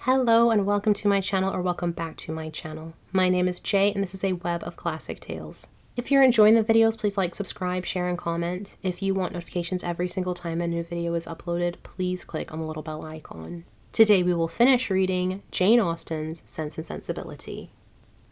Hello and welcome to my channel, or welcome back to my channel. My name is Jay and this is a web of classic tales. If you're enjoying the videos, please like, subscribe, share, and comment. If you want notifications every single time a new video is uploaded, please click on the little bell icon. Today we will finish reading Jane Austen's Sense and Sensibility.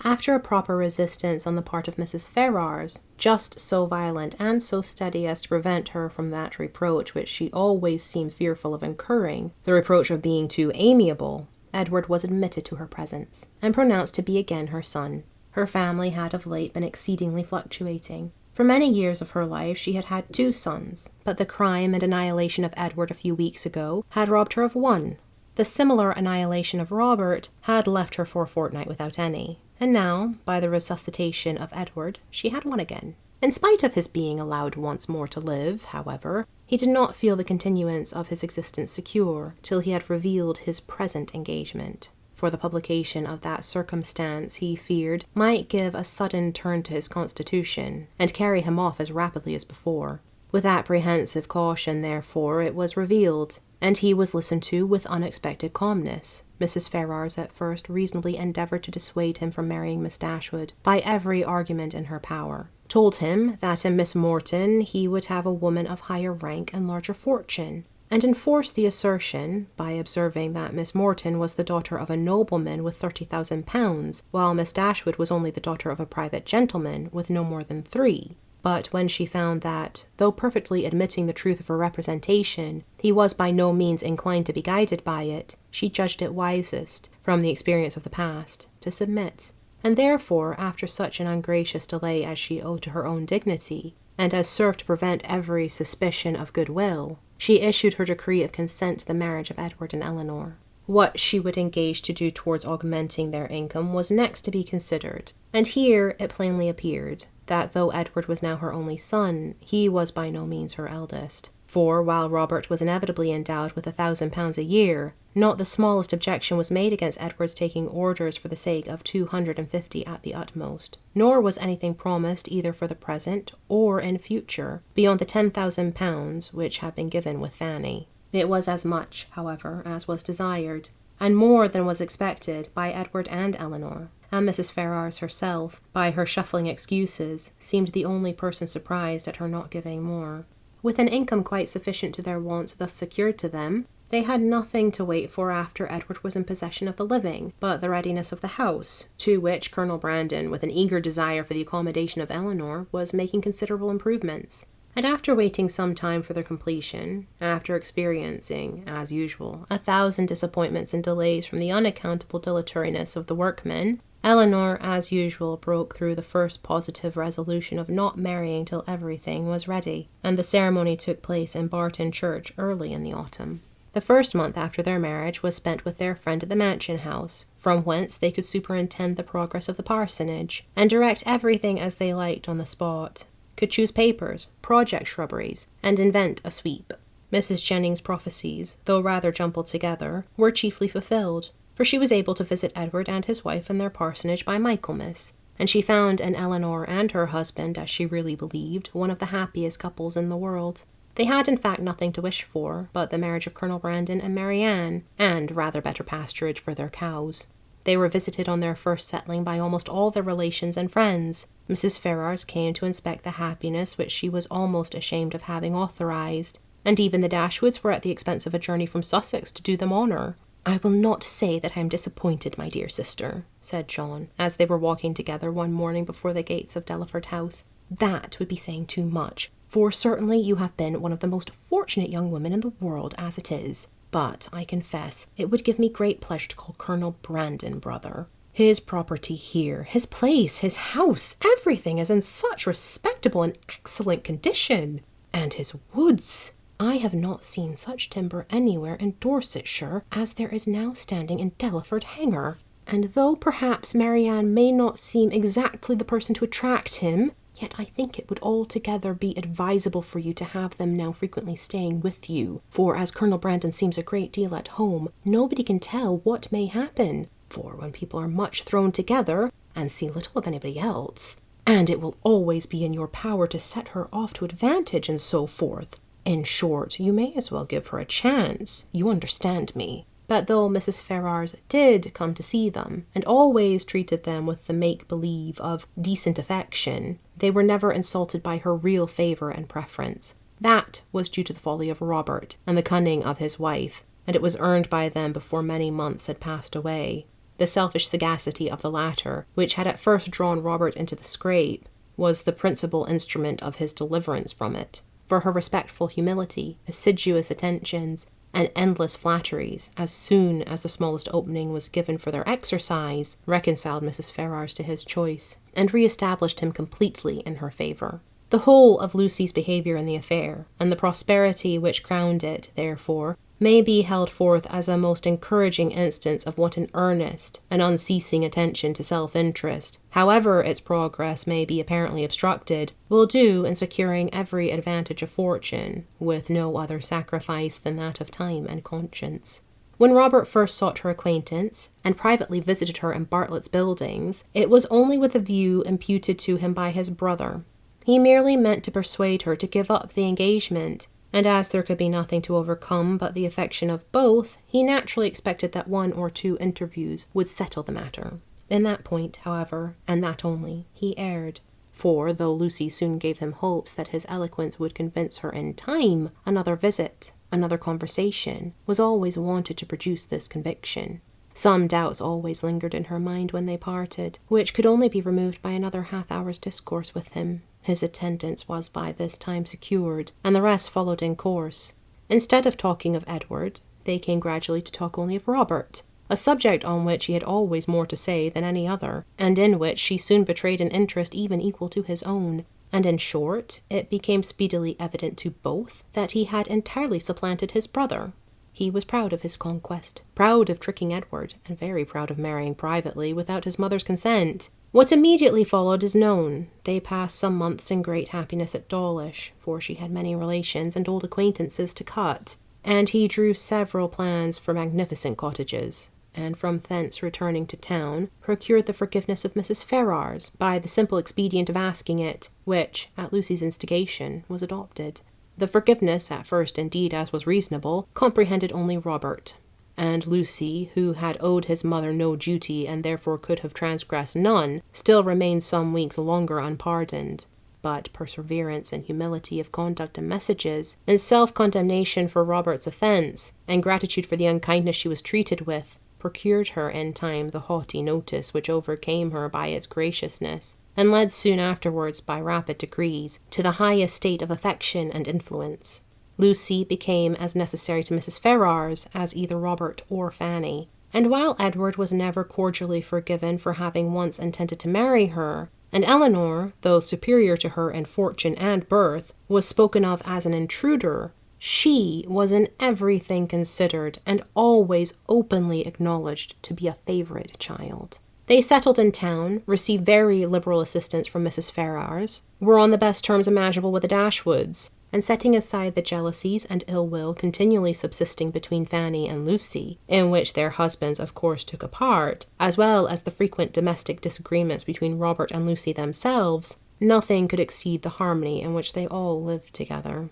After a proper resistance on the part of Mrs. Ferrars, just so violent and so steady as to prevent her from that reproach which she always seemed fearful of incurring, the reproach of being too amiable, Edward was admitted to her presence, and pronounced to be again her son. Her family had of late been exceedingly fluctuating. For many years of her life she had had 2 sons, but the crime and annihilation of Edward a few weeks ago had robbed her of 1. The similar annihilation of Robert had left her for a fortnight without any, and now, by the resuscitation of Edward, she had 1 again. In spite of his being allowed once more to live, however, he did not feel the continuance of his existence secure till he had revealed his present engagement, for the publication of that circumstance he feared might give a sudden turn to his constitution, and carry him off as rapidly as before. With apprehensive caution, therefore, it was revealed, and he was listened to with unexpected calmness. Mrs. Ferrars at first reasonably endeavoured to dissuade him from marrying Miss Dashwood by every argument in her power, told him that in Miss Morton he would have a woman of higher rank and larger fortune, and enforced the assertion by observing that Miss Morton was the daughter of a nobleman with £30,000, while Miss Dashwood was only the daughter of a private gentleman with no more than 3. But when she found that, though perfectly admitting the truth of her representation, he was by no means inclined to be guided by it, she judged it wisest, from the experience of the past, to submit. And therefore, after such an ungracious delay as she owed to her own dignity, and as served to prevent every suspicion of goodwill, she issued her decree of consent to the marriage of Edward and Eleanor. What she would engage to do towards augmenting their income was next to be considered, and here it plainly appeared that though Edward was now her only son, he was by no means her eldest. For while Robert was inevitably endowed with £1,000 a year, not the smallest objection was made against Edward's taking orders for the sake of 250 at the utmost, nor was anything promised either for the present or in future beyond the £10,000 which had been given with Fanny. It was as much, however, as was desired, and more than was expected by Edward and Eleanor, and Mrs. Ferrars herself, by her shuffling excuses, seemed the only person surprised at her not giving more. With an income quite sufficient to their wants thus secured to them, they had nothing to wait for after Edward was in possession of the living, but the readiness of the house, to which Colonel Brandon, with an eager desire for the accommodation of Eleanor, was making considerable improvements. And after waiting some time for their completion, after experiencing, as usual, 1,000 disappointments and delays from the unaccountable dilatoriness of the workmen, Eleanor, as usual, broke through the first positive resolution of not marrying till everything was ready, and the ceremony took place in Barton Church early in the autumn. The first month after their marriage was spent with their friend at the mansion house, from whence they could superintend the progress of the parsonage, and direct everything as they liked on the spot, could choose papers, project shrubberies, and invent a sweep. Mrs. Jennings' prophecies, though rather jumbled together, were chiefly fulfilled, for she was able to visit Edward and his wife in their parsonage by Michaelmas, and she found in Eleanor and her husband, as she really believed, one of the happiest couples in the world. They had in fact nothing to wish for but the marriage of Colonel Brandon and Marianne, and rather better pasturage for their cows. They were visited on their first settling by almost all their relations and friends. Mrs. Ferrars came to inspect the happiness which she was almost ashamed of having authorized, and even the Dashwoods were at the expense of a journey from Sussex to do them honour. "I will not say that I am disappointed, my dear sister," said John, as they were walking together one morning before the gates of Delaford House. "That would be saying too much, for certainly you have been one of the most fortunate young women in the world as it is. But I confess it would give me great pleasure to call Colonel Brandon brother. His property here, his place, his house, everything is in such respectable and excellent condition. And his woods! I have not seen such timber anywhere in Dorsetshire as there is now standing in Delaford Hanger. And though perhaps Marianne may not seem exactly the person to attract him, yet I think it would altogether be advisable for you to have them now frequently staying with you, for as Colonel Brandon seems a great deal at home, nobody can tell what may happen, for when people are much thrown together, and see little of anybody else, and it will always be in your power to set her off to advantage and so forth. In short, you may as well give her a chance. You understand me." But though Mrs. Ferrars did come to see them, and always treated them with the make-believe of decent affection, they were never insulted by her real favour and preference. That was due to the folly of Robert and the cunning of his wife, and it was earned by them before many months had passed away. The selfish sagacity of the latter, which had at first drawn Robert into the scrape, was the principal instrument of his deliverance from it, for her respectful humility, assiduous attentions, and endless flatteries, as soon as the smallest opening was given for their exercise, reconciled Mrs. Ferrars to his choice, and re-established him completely in her favour. The whole of Lucy's behaviour in the affair, and the prosperity which crowned it, therefore, may be held forth as a most encouraging instance of what an earnest and unceasing attention to self-interest, however its progress may be apparently obstructed, will do in securing every advantage of fortune, with no other sacrifice than that of time and conscience. When Robert first sought her acquaintance, and privately visited her in Bartlett's Buildings, it was only with a view imputed to him by his brother. He merely meant to persuade her to give up the engagement, and as there could be nothing to overcome but the affection of both, he naturally expected that 1 or 2 interviews would settle the matter. In that point, however, and that only, he erred. For, though Lucy soon gave him hopes that his eloquence would convince her in time, another visit, another conversation, was always wanted to produce this conviction. Some doubts always lingered in her mind when they parted, which could only be removed by another half-hour's discourse with him. His attendance was by this time secured, and the rest followed in course. Instead of talking of Edward, they came gradually to talk only of Robert, a subject on which he had always more to say than any other, and in which she soon betrayed an interest even equal to his own. And in short, it became speedily evident to both that he had entirely supplanted his brother. He was proud of his conquest, proud of tricking Edward, and very proud of marrying privately without his mother's consent. What immediately followed is known. They passed some months in great happiness at Dawlish, for she had many relations and old acquaintances to cut, and he drew several plans for magnificent cottages, and from thence returning to town, procured the forgiveness of Mrs. Ferrars by the simple expedient of asking it, which, at Lucy's instigation, was adopted. The forgiveness, at first indeed, as was reasonable, comprehended only Robert, and Lucy, who had owed his mother no duty and therefore could have transgressed none, still remained some weeks longer unpardoned. But perseverance and humility of conduct and messages, and self-condemnation for Robert's offence, and gratitude for the unkindness she was treated with, procured her in time the haughty notice which overcame her by its graciousness, and led soon afterwards, by rapid degrees, to the highest state of affection and influence. Lucy became as necessary to Mrs. Ferrars as either Robert or Fanny, and while Edward was never cordially forgiven for having once intended to marry her, and Eleanor, though superior to her in fortune and birth, was spoken of as an intruder, she was in everything considered and always openly acknowledged to be a favourite child. They settled in town, received very liberal assistance from Mrs. Ferrars, were on the best terms imaginable with the Dashwoods, and setting aside the jealousies and ill will continually subsisting between Fanny and Lucy, in which their husbands of course took a part, as well as the frequent domestic disagreements between Robert and Lucy themselves, nothing could exceed the harmony in which they all lived together.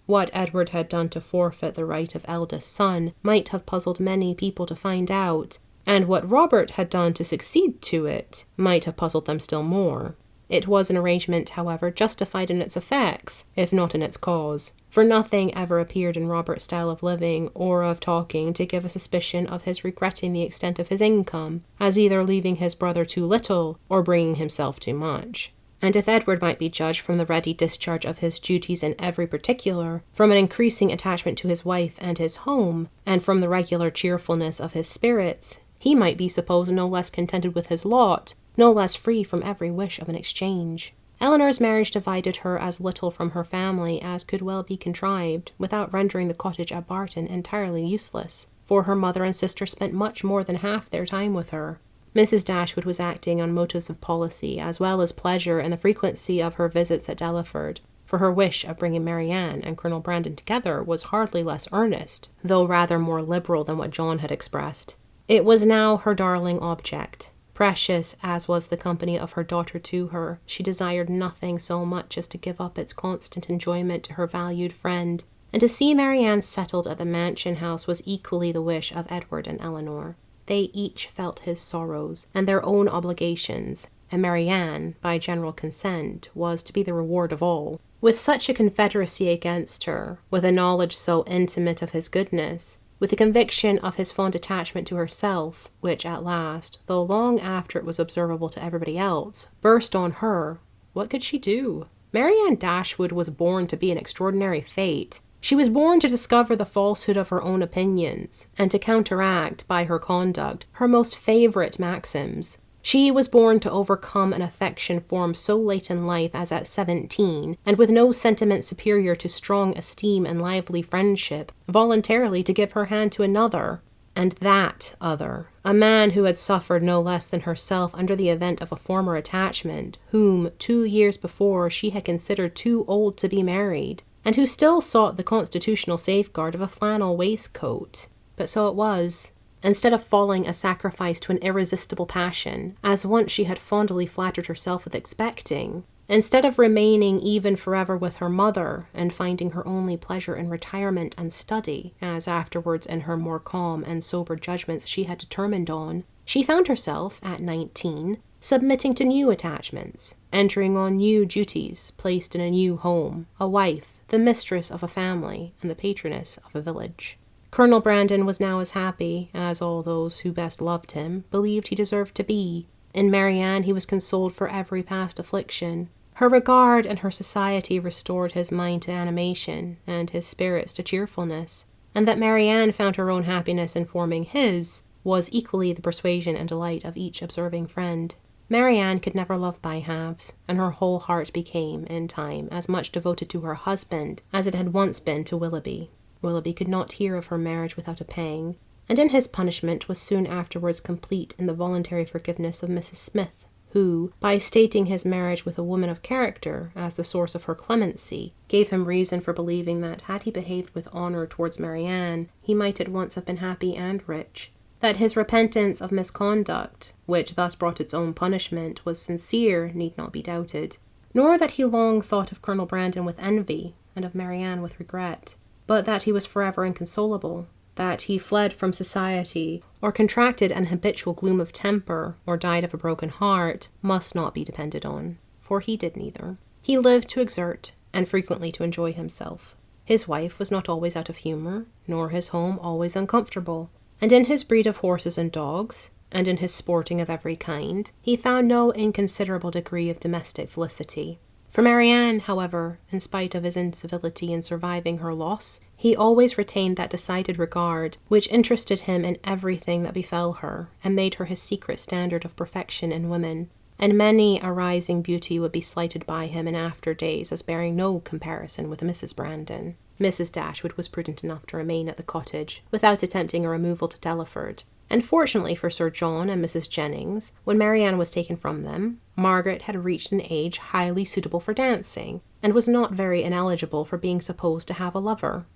What Edward had done to forfeit the right of eldest son might have puzzled many people to find out, and what Robert had done to succeed to it might have puzzled them still more. It was an arrangement, however, justified in its effects, if not in its cause, for nothing ever appeared in Robert's style of living or of talking to give a suspicion of his regretting the extent of his income, as either leaving his brother too little or bringing himself too much. And if Edward might be judged from the ready discharge of his duties in every particular, from an increasing attachment to his wife and his home, and from the regular cheerfulness of his spirits, he might be supposed no less contented with his lot, no less free from every wish of an exchange. Eleanor's marriage divided her as little from her family as could well be contrived, without rendering the cottage at Barton entirely useless, for her mother and sister spent much more than half their time with her. Mrs. Dashwood was acting on motives of policy as well as pleasure in the frequency of her visits at Delaford, for her wish of bringing Marianne and Colonel Brandon together was hardly less earnest, though rather more liberal than what John had expressed. It was now her darling object. Precious as was the company of her daughter to her, she desired nothing so much as to give up its constant enjoyment to her valued friend, and to see Marianne settled at the mansion house was equally the wish of Edward and Eleanor. They each felt his sorrows and their own obligations, and Marianne, by general consent, was to be the reward of all. With such a confederacy against her, with a knowledge so intimate of his goodness, with the conviction of his fond attachment to herself, which at last, though long after it was observable to everybody else, burst on her, what could she do? Marianne Dashwood was born to be an extraordinary fate. She was born to discover the falsehood of her own opinions, and to counteract, by her conduct, her most favourite maxims. She was born to overcome an affection formed so late in life as at 17, and with no sentiment superior to strong esteem and lively friendship, voluntarily to give her hand to another. And that other, a man who had suffered no less than herself under the event of a former attachment, whom, 2 years before, she had considered too old to be married, and who still sought the constitutional safeguard of a flannel waistcoat. But so it was. Instead of falling a sacrifice to an irresistible passion, as once she had fondly flattered herself with expecting, instead of remaining even forever with her mother, and finding her only pleasure in retirement and study, as afterwards in her more calm and sober judgments she had determined on, she found herself, at 19, submitting to new attachments, entering on new duties, placed in a new home, a wife, the mistress of a family, and the patroness of a village. Colonel Brandon was now as happy as all those who best loved him believed he deserved to be. In Marianne he was consoled for every past affliction. Her regard and her society restored his mind to animation, and his spirits to cheerfulness, and that Marianne found her own happiness in forming his was equally the persuasion and delight of each observing friend. Marianne could never love by halves, and her whole heart became, in time, as much devoted to her husband as it had once been to Willoughby. Willoughby could not hear of her marriage without a pang, and in his punishment was soon afterwards complete in the voluntary forgiveness of Mrs. Smith, who, by stating his marriage with a woman of character as the source of her clemency, gave him reason for believing that had he behaved with honour towards Marianne, he might at once have been happy and rich. That his repentance of misconduct, which thus brought its own punishment, was sincere need not be doubted, nor that he long thought of Colonel Brandon with envy, and of Marianne with regret, but that he was forever inconsolable, that he fled from society, or contracted an habitual gloom of temper, or died of a broken heart, must not be depended on, for he did neither. He lived to exert, and frequently to enjoy himself. His wife was not always out of humour, nor his home always uncomfortable, and in his breed of horses and dogs, and in his sporting of every kind, he found no inconsiderable degree of domestic felicity. For Marianne, however, in spite of his incivility in surviving her loss, he always retained that decided regard which interested him in everything that befell her, and made her his secret standard of perfection in women. And many a rising beauty would be slighted by him in after days as bearing no comparison with Mrs. Brandon. Mrs. Dashwood was prudent enough to remain at the cottage, without attempting a removal to Delaford. And fortunately for Sir John and Mrs. Jennings, when Marianne was taken from them, Margaret had reached an age highly suitable for dancing, and was not very ineligible for being supposed to have a lover.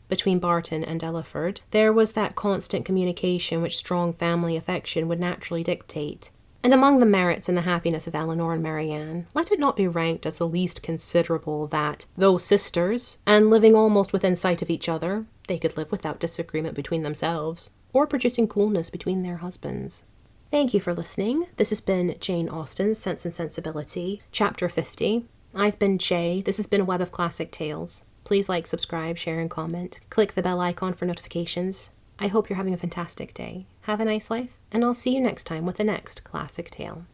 Between Barton and Delaford, there was that constant communication which strong family affection would naturally dictate. And among the merits in the happiness of Eleanor and Marianne, let it not be ranked as the least considerable that, though sisters, and living almost within sight of each other, they could live without disagreement between themselves, or producing coolness between their husbands. Thank you for listening. This has been Jane Austen's Sense and Sensibility, Chapter 50. I've been Jay. This has been a Web of Classic Tales. Please like, subscribe, share, and comment. Click the bell icon for notifications. I hope you're having a fantastic day. Have a nice life, and I'll see you next time with the next classic tale.